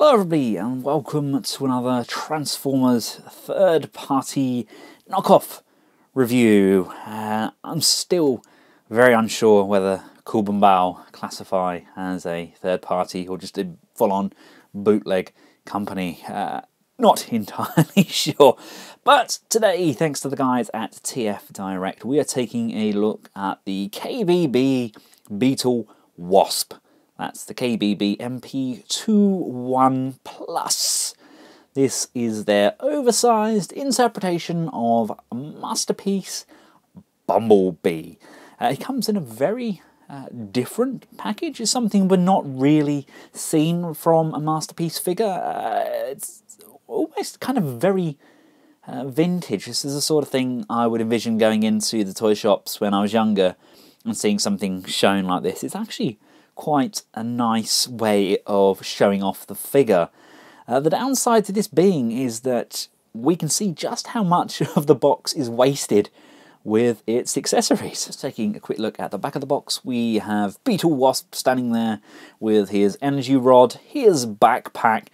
Hello everybody and welcome to another Transformers third-party knockoff review. I'm still very unsure whether Kubianbao classify as a third party or just a full-on bootleg company. Not entirely sure. But today, thanks to the guys at TF Direct, we are taking a look at the KBB Beetle Wasp. That's the KBBMP21 Plus. This is their oversized interpretation of Masterpiece Bumblebee. It comes in a very different package. It's something we're not really seen from a Masterpiece figure. It's almost kind of very vintage. This is the sort of thing I would envision going into the toy shops when I was younger and seeing something shown like this. It's actually quite a nice way of showing off the figure. The downside to this being is that we can see just how much of the box is wasted with its accessories. Just taking a quick look at the back of the box, we have Beetle Wasp standing there with his energy rod, his backpack,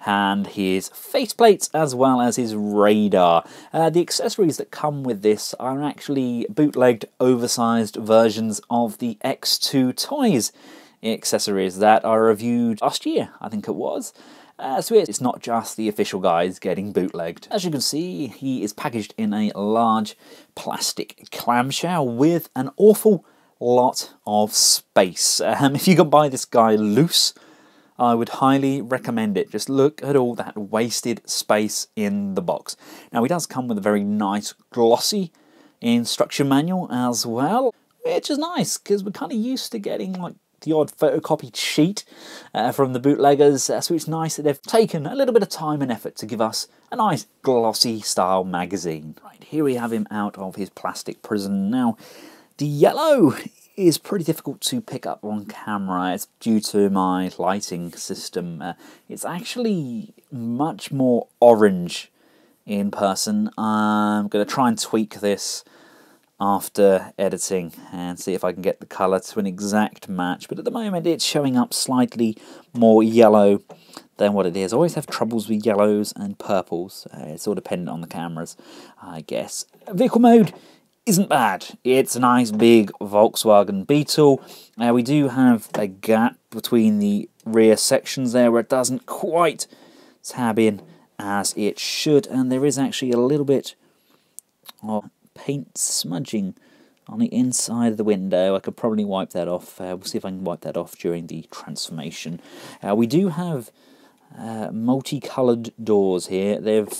and his faceplates, as well as his radar. The accessories that come with this are actually bootlegged, oversized versions of the X2 toys accessories that I reviewed last year, I think it was. So it's not just the official guys getting bootlegged. As you can see, he is packaged in a large plastic clamshell with an awful lot of space. If you can buy this guy loose, I would highly recommend it. Just look at all that wasted space in the box. Now, he does come with a very nice glossy instruction manual as well, which is nice because we're kind of used to getting like the odd photocopied sheet from the bootleggers, so it's nice that they've taken a little bit of time and effort to give us a nice glossy style magazine. Right, here we have him out of his plastic prison. Now, the yellow is pretty difficult to pick up on camera. It's due to my lighting system. It's actually much more orange in person. I'm going to try and tweak this after editing and see if I can get the colour to an exact match, but at the moment it's showing up slightly more yellow than what it is. I always have troubles with yellows and purples. It's all dependent on the cameras, I guess. Vehicle mode isn't bad. It's a nice big Volkswagen Beetle. We do have a gap between the rear sections there where it doesn't quite tab in as it should, and there is actually a little bit of paint smudging on the inside of the window. I could probably wipe that off. We'll see if I can wipe that off during the transformation. We do have multicoloured doors here. They've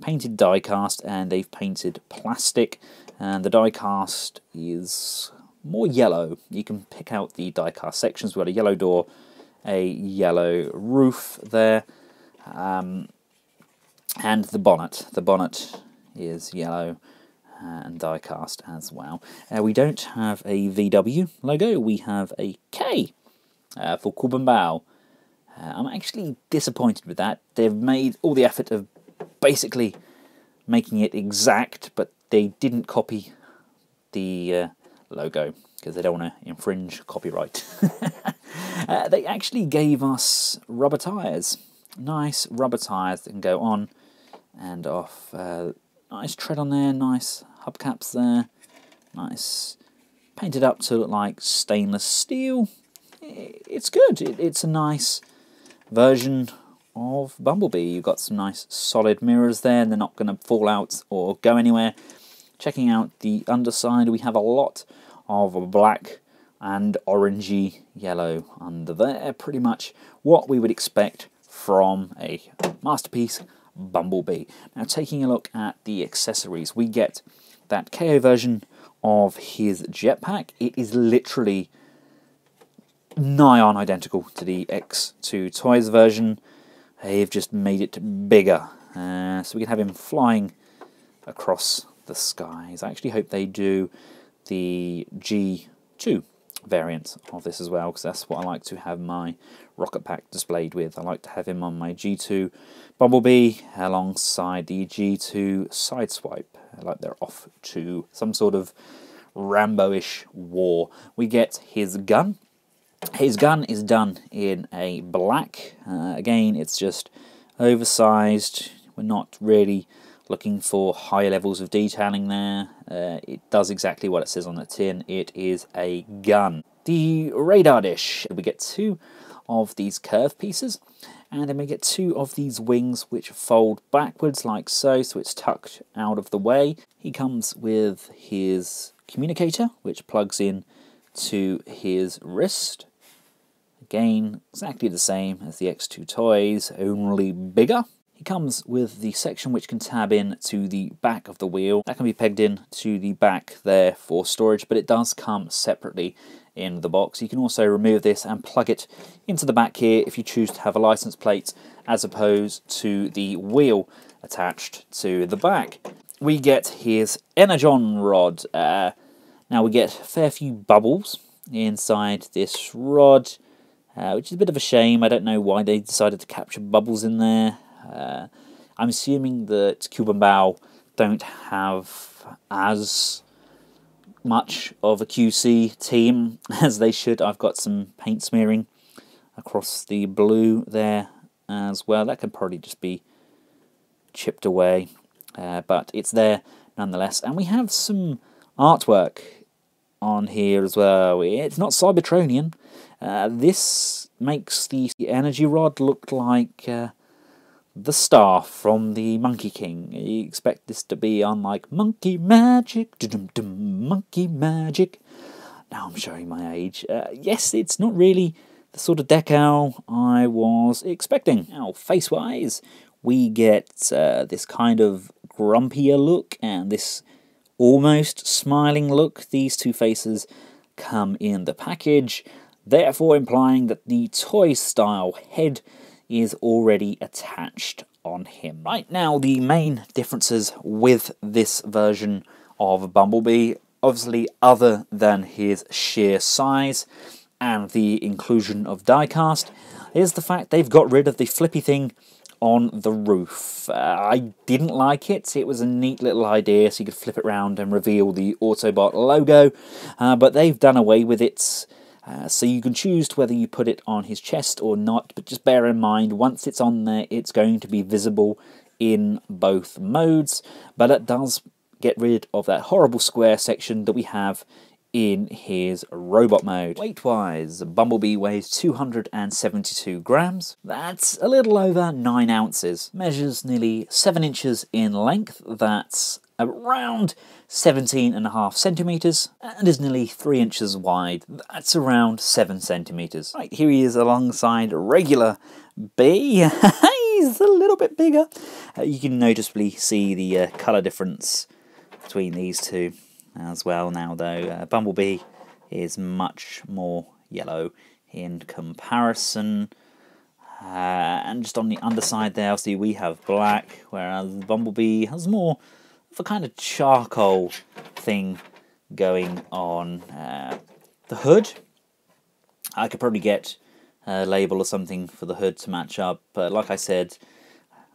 painted die-cast and they've painted plastic, and the die-cast is more yellow. You can pick out the die-cast sections. We've got a yellow door, a yellow roof there, and the bonnet. The bonnet is yellow and die-cast as well. We don't have a VW logo, we have a K for Kubianbao. I'm actually disappointed with that. They've made all the effort of basically making it exact, but they didn't copy the logo because they don't want to infringe copyright. They actually gave us rubber tyres. Nice rubber tyres that can go on and off. Nice tread on there, nice hubcaps there, nice painted up to look like stainless steel. It's good. It's a nice version of Bumblebee. You've got some nice solid mirrors there, and they're not going to fall out or go anywhere. Checking out the underside, we have a lot of black and orangey yellow under there. Pretty much what we would expect from a Masterpiece Bumblebee. Now, taking a look at the accessories, we get that KO version of his jetpack. It is literally nigh on identical to the X2 Toys version. They've just made it bigger, so we can have him flying across the skies. I actually hope they do the G2 variant of this as well, because that's what I like to have my rocket pack displayed with. I like to have him on my G2 Bumblebee alongside the G2 Sideswipe, like they're off to some sort of Rambo-ish war. We get his gun, His gun is done in a black. Again, it's just oversized. We're not really looking for higher levels of detailing there. It does exactly what it says on the tin. It is a gun. The radar dish. We get 2 of these curved pieces, and then we get 2 of these wings which fold backwards like so, so it's tucked out of the way. He comes with his communicator, which plugs in to his wrist. Again, exactly the same as the X2 toys, only bigger. He comes with the section which can tab in to the back of the wheel. That can be pegged in to the back there for storage, but it does come separately in the box. You can also remove this and plug it into the back here if you choose to have a license plate as opposed to the wheel attached to the back. We get his Energon Rod. Now we get a fair few bubbles inside this rod, which is a bit of a shame. I don't know why they decided to capture bubbles in there. I'm assuming that Kubianbao don't have as much of a QC team as they should. I've got some paint smearing across the blue there as well. That could probably just be chipped away, but it's there nonetheless. And we have some artwork on here as well. It's not Cybertronian. This makes the energy rod look like the staff from the Monkey King. You expect this to be on like Monkey Magic, Monkey Magic. Now I'm showing my age. Yes, it's not really the sort of decal I was expecting. Now, face-wise, we get this kind of grumpier look and this almost smiling look. These 2 faces come in the package, therefore implying that the toy-style head is already attached on him. Right, now the main differences with this version of Bumblebee, obviously other than his sheer size and the inclusion of diecast, is the fact they've got rid of the flippy thing on the roof. I didn't like it. It was a neat little idea so you could flip it around and reveal the Autobot logo, but they've done away with it. So you can choose whether you put it on his chest or not, but just bear in mind, once it's on there, it's going to be visible in both modes, but it does get rid of that horrible square section that we have in his robot mode. Weight-wise, Bumblebee weighs 272 grams. That's a little over 9 ounces. Measures nearly 7 inches in length. That's around 17.5 centimetres, and is nearly 3 inches wide. That's around 7 centimetres. Right, here he is alongside regular B. He's a little bit bigger. You can noticeably see the colour difference between these two as well now, though. Bumblebee is much more yellow in comparison. And just on the underside there, obviously we have black, whereas Bumblebee has more of a kind of charcoal thing going on. The hood, I could probably get a label or something for the hood to match up, but like I said,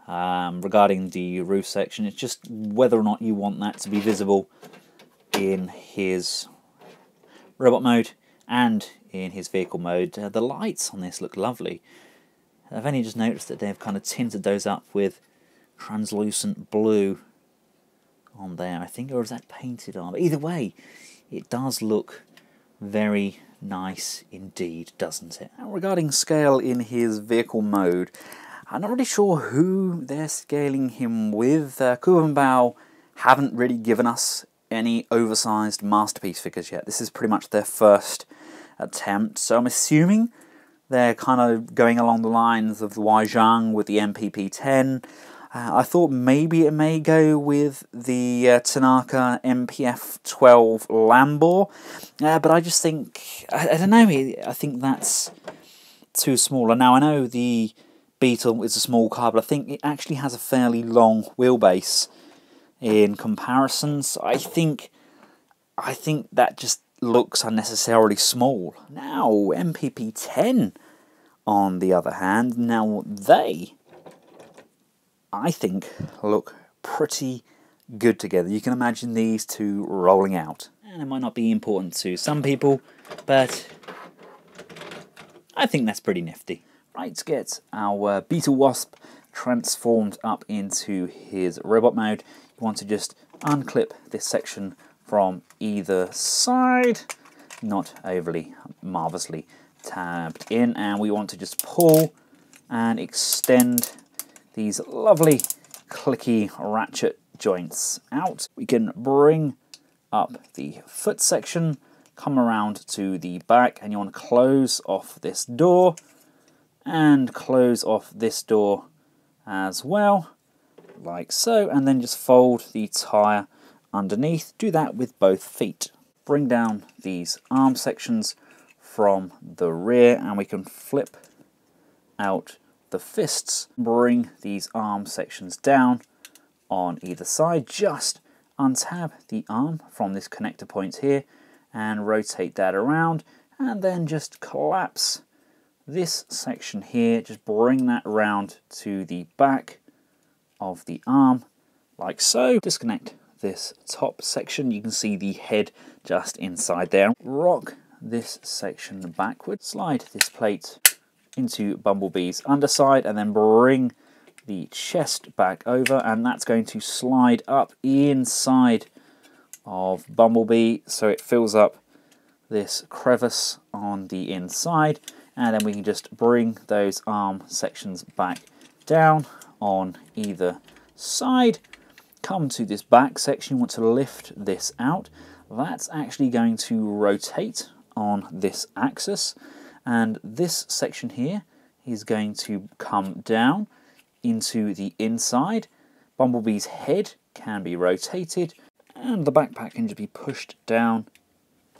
regarding the roof section, it's just whether or not you want that to be visible in his robot mode and in his vehicle mode. The lights on this look lovely. I've only just noticed that they've kind of tinted those up with translucent blue on there, I think, or is that painted on? But either way, it does look very nice indeed, doesn't it? Now, regarding scale in his vehicle mode, I'm not really sure who they're scaling him with. Kubianbao haven't really given us any oversized masterpiece figures yet. This is pretty much their first attempt, so I'm assuming they're kind of going along the lines of the Weijang with the MPP10. I thought maybe it may go with the Tanaka MPF12 Lambor, but I just think, I don't know, I think that's too small. And now I know the Beetle is a small car, but I think it actually has a fairly long wheelbase in comparison, so I think that just looks unnecessarily small. Now, MPP10, on the other hand, now they, I think, look pretty good together. You can imagine these two rolling out. And it might not be important to some people, but I think that's pretty nifty. Right, to get our Beetle Wasp transformed up into his robot mode, you want to just unclip this section from either side, not overly marvellously tabbed in, and we want to just pull and extend these lovely clicky ratchet joints out. We can bring up the foot section, come around to the back, and you want to close off this door and close off this door as well, like so, and then just fold the tyre underneath. Do that with both feet. Bring down these arm sections from the rear, and we can flip out the fists. Bring these arm sections down on either side. Just untab the arm from this connector point here and rotate that around, and then just collapse this section here. Just bring that around to the back of the arm like so. Disconnect this top section. You can see the head just inside there. Rock this section backward. Slide this plate into Bumblebee's underside, and then bring the chest back over, and that's going to slide up inside of Bumblebee so it fills up this crevice on the inside, and then we can just bring those arm sections back down on either side. Come to this back section, you want to lift this out. That's actually going to rotate on this axis, and this section here is going to come down into the inside. Bumblebee's head can be rotated, and the backpack can just be pushed down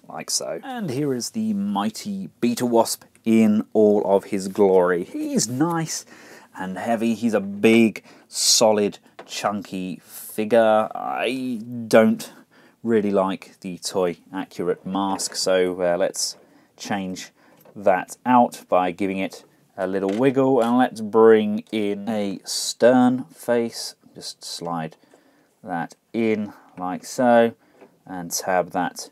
like so. And here is the mighty Beetle Wasp in all of his glory. He's nice and heavy. He's a big, solid, chunky figure. I don't really like the toy accurate mask, so let's change that out by giving it a little wiggle, and let's bring in a stern face. Just slide that in like so and tab that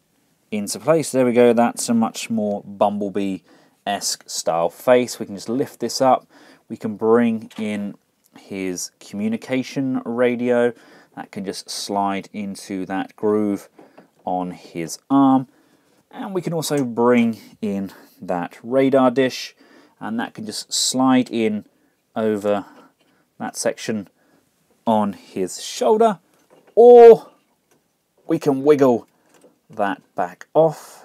into place. There we go. That's a much more Bumblebee-esque style face. We can just lift this up. We can bring in his communication radio. That can just slide into that groove on his arm. And we can also bring in that radar dish, and that can just slide in over that section on his shoulder, or we can wiggle that back off,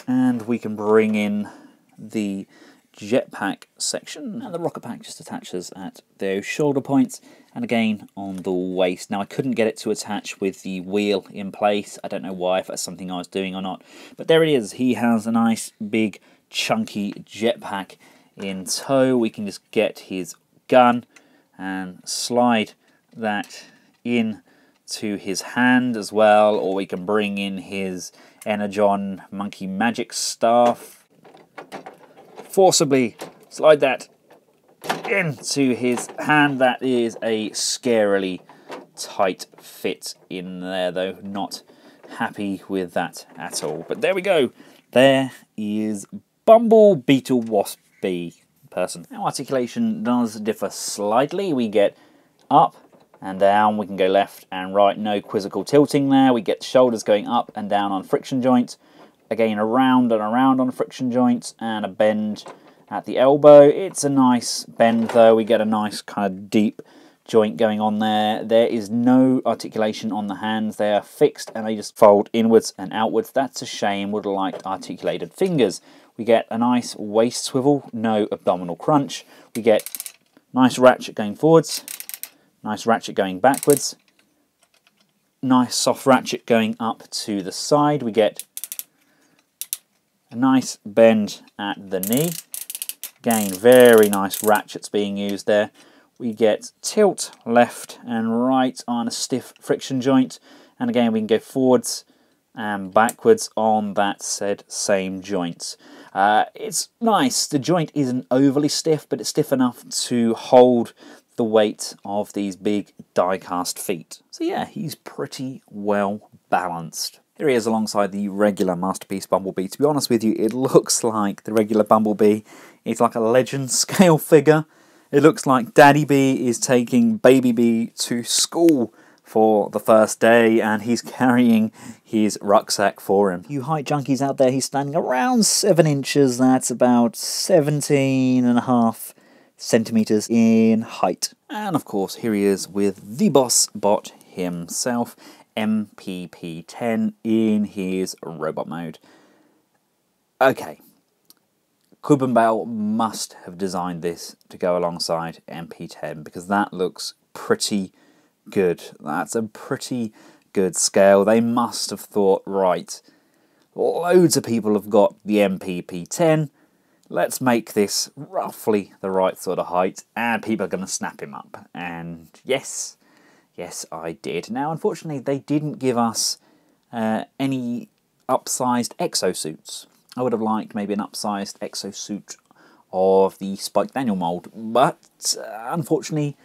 and we can bring in the jetpack section, and the rocket pack just attaches at those shoulder points and again on the waist. Now I couldn't get it to attach with the wheel in place. I don't know why, if that's something I was doing or not, but there it is. He has a nice big chunky jetpack in tow. We can just get his gun and slide that in to his hand as well, or we can bring in his Energon monkey magic staff, forcibly slide that into his hand. That is a scarily tight fit in there though, not happy with that at all. But there we go, there is Beetle Wasp person. Now articulation does differ slightly. We get up and down, we can go left and right, no quizzical tilting there. We get shoulders going up and down on friction joints, again around and around on friction joints, and a bend at the elbow. It's a nice bend though, we get a nice kind of deep joint going on there. There is no articulation on the hands, they are fixed and they just fold inwards and outwards. That's a shame, would have liked articulated fingers. We get a nice waist swivel, no abdominal crunch. We get nice ratchet going forwards, nice ratchet going backwards, nice soft ratchet going up to the side. We get a nice bend at the knee. Again, very nice ratchets being used there. We get tilt left and right on a stiff friction joint. And again, we can go forwards and backwards on that said same joint. It's nice. The joint isn't overly stiff, but it's stiff enough to hold the weight of these big die-cast feet. So yeah, he's pretty well balanced. Here he is alongside the regular Masterpiece Bumblebee. To be honest with you, it looks like the regular Bumblebee is like a legend scale figure. It looks like Daddy Bee is taking Baby Bee to school for the first day, and he's carrying his rucksack for him. You height junkies out there, he's standing around 7 inches. That's about 17.5 centimeters in height. And of course, here he is with the boss bot himself, MPP10 in his robot mode. Okay, Kubianbao must have designed this to go alongside MP10 because that looks pretty good. That's a pretty good scale. They must have thought, right, loads of people have got the MPP10, let's make this roughly the right sort of height and people are going to snap him up. And yes, I did. Now unfortunately they didn't give us any upsized exosuits. I would have liked maybe an upsized exosuit of the Spike Daniel mold, but unfortunately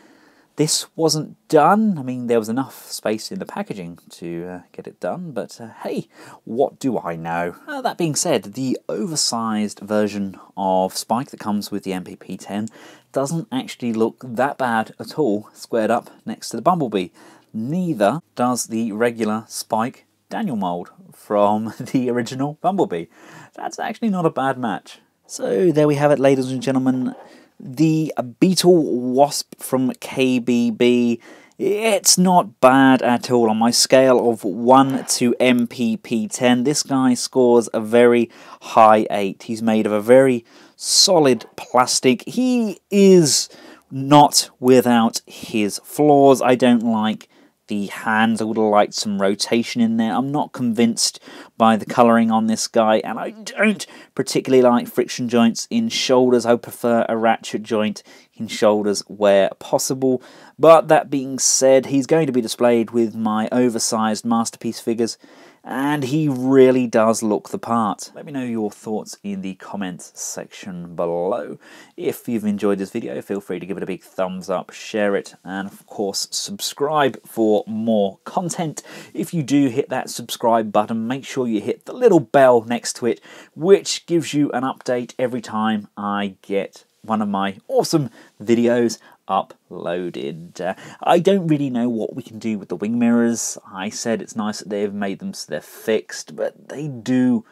this wasn't done. I mean, there was enough space in the packaging to get it done, but hey, what do I know? That being said, the oversized version of Spike that comes with the MPP10 doesn't actually look that bad at all, squared up next to the Bumblebee. Neither does the regular Spike Daniel mold from the original Bumblebee. That's actually not a bad match. So there we have it, ladies and gentlemen. The Beetle Wasp from KBB. It's not bad at all. On my scale of 1 to MPP10, this guy scores a very high 8. He's made of a very solid plastic. He is not without his flaws. I don't like the hands. I would have liked some rotation in there. I'm not convinced by the colouring on this guy, and I don't particularly like friction joints in shoulders. I prefer a ratchet joint in shoulders where possible. But that being said, he's going to be displayed with my oversized Masterpiece figures, and he really does look the part. Let me know your thoughts in the comments section below. If you've enjoyed this video, feel free to give it a big thumbs up, share it, and of course subscribe for more content. If you do hit that subscribe button, make sure you hit the little bell next to it, which gives you an update every time I get one of my awesome videos uploaded. I don't really know what we can do with the wing mirrors. I said it's nice that they've made them so they're fixed, but they do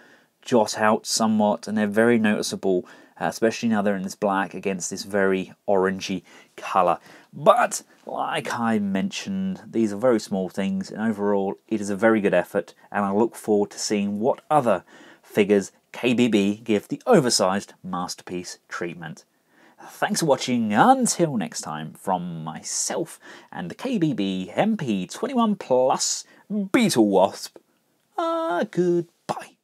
jot out somewhat and they're very noticeable, especially now they're in this black against this very orangey colour. But like I mentioned, these are very small things, and overall it is a very good effort, and I look forward to seeing what other figures KBB give the oversized Masterpiece treatment. Thanks for watching. Until next time, from myself and the KBBMP21 Plus Beetle Wasp, goodbye.